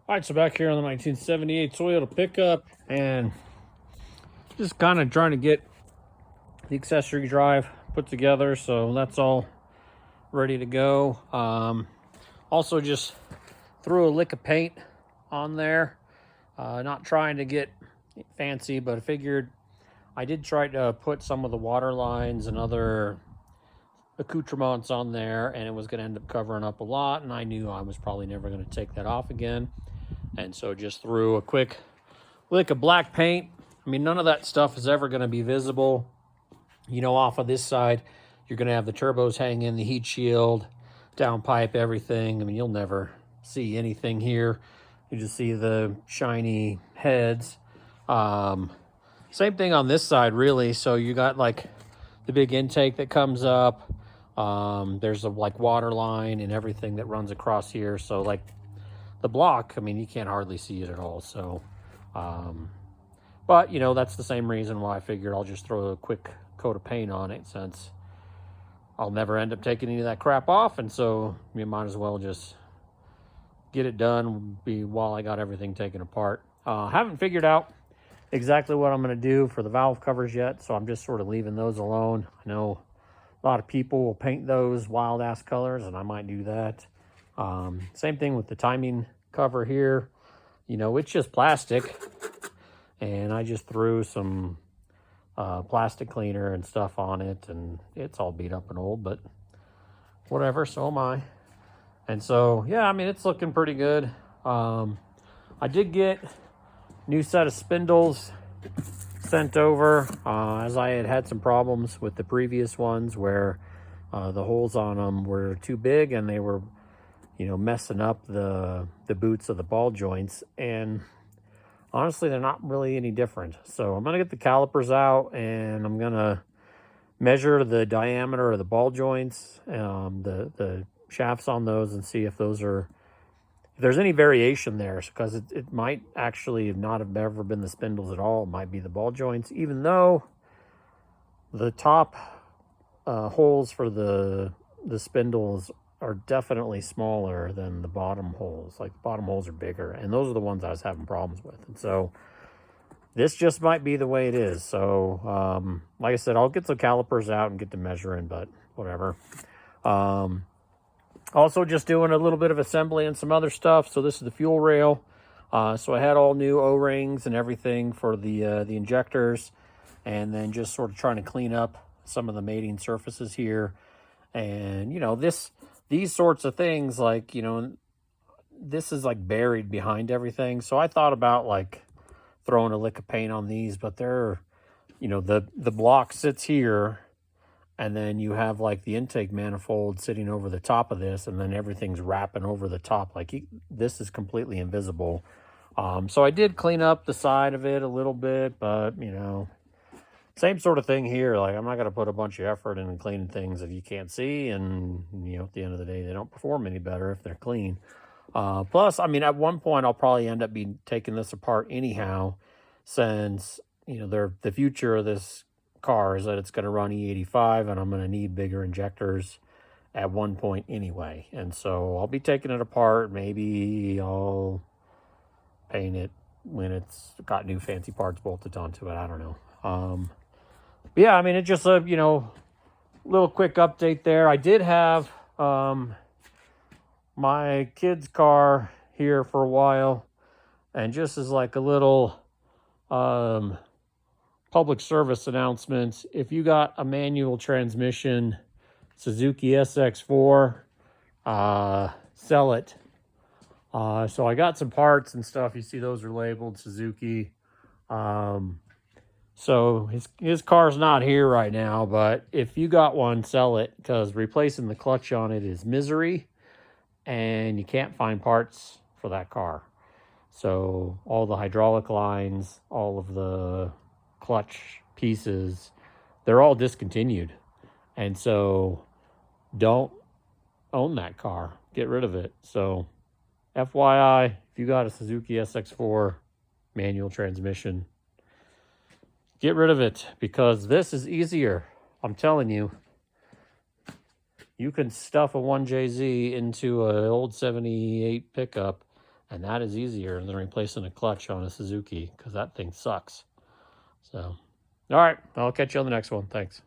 All right, so back here on the 1978 Toyota pickup, and just kind of trying to get the accessory drive put together, so that's all ready to go. Also just threw a lick of paint on there, not trying to get fancy, but I figured I did try to put some of the water lines and other accoutrements on there, and it was going to end up covering up a lot, and I knew I was probably never going to take that off again. And so just threw a quick lick of black paint. I mean, none of that stuff is ever going to be visible. You know, off of this side, you're going to have the turbos hanging, the heat shield, downpipe, everything. I mean, you'll never see anything here. You just see the shiny heads. Same thing on this side, really. So you got like the big intake that comes up. There's a like water line and everything that runs across here. So like the block, I mean, you can't hardly see it at all. So, but you know, that's the same reason why I figured I'll just throw a quick coat of paint on it, since I'll never end up taking any of that crap off. And so you might as well just get it done while I got everything taken apart. Haven't figured out exactly what I'm going to do for the valve covers yet, so I'm just sort of leaving those alone. I know a lot of people will paint those wild ass colors, and I might do that. Same thing with the timing cover here. You know, it's just plastic, and I just threw some plastic cleaner and stuff on it, and it's all beat up and old, but whatever, so am I. And so, yeah, I mean, it's looking pretty good. I did get a new set of spindles sent over, as I had some problems with the previous ones where the holes on them were too big and they were, you know, messing up the boots of the ball joints. And honestly, they're not really any different. So I'm going to get the calipers out, and I'm going to measure the diameter of the ball joints, the shafts on those, and see if there's any variation there, because it might actually not have ever been the spindles at all. It might be the ball joints, even though the top holes for the spindles are definitely smaller than the bottom holes. Like, the bottom holes are bigger, and those are the ones I was having problems with. And so this just might be the way it is. So like I said, I'll get some calipers out and get to measuring, but whatever. Also just doing a little bit of assembly and some other stuff. So this is the fuel rail. So I had all new O-rings and everything for the injectors, and then just sort of trying to clean up some of the mating surfaces here. And, you know, these sorts of things, like, you know, this is like buried behind everything. So I thought about like throwing a lick of paint on these, but they're, you know, the block sits here, and then you have like the intake manifold sitting over the top of this, and then everything's wrapping over the top. Like, this is completely invisible. So I did clean up the side of it a little bit, but, you know, same sort of thing here. Like, I'm not going to put a bunch of effort into cleaning things that you can't see, and, you know, at the end of the day, they don't perform any better if they're clean. Plus, I mean, at one point, I'll probably end up taking this apart anyhow, since, you know, the future of this car is that it's going to run E85, and I'm going to need bigger injectors at one point anyway. And so I'll be taking it apart. Maybe I'll paint it when it's got new fancy parts bolted onto it. I don't know. But yeah, I mean, it's just a, you know, little quick update there. I did have my kid's car here for a while, and just as like a little public service announcement, if you got a manual transmission Suzuki SX4, sell it. So I got some parts and stuff. You see those are labeled Suzuki. So his car's not here right now, but if you got one, sell it, because replacing the clutch on it is misery, and you can't find parts for that car. So all the hydraulic lines, all of the clutch pieces, they're all discontinued. And so don't own that car. Get rid of it. So FYI, if you got a Suzuki SX4 manual transmission, get rid of it, because this is easier. I'm telling you. You can stuff a 1JZ into an old 78 pickup And that is easier than replacing a clutch on a Suzuki, because that thing sucks. So, all right, I'll catch you on the next one. Thanks.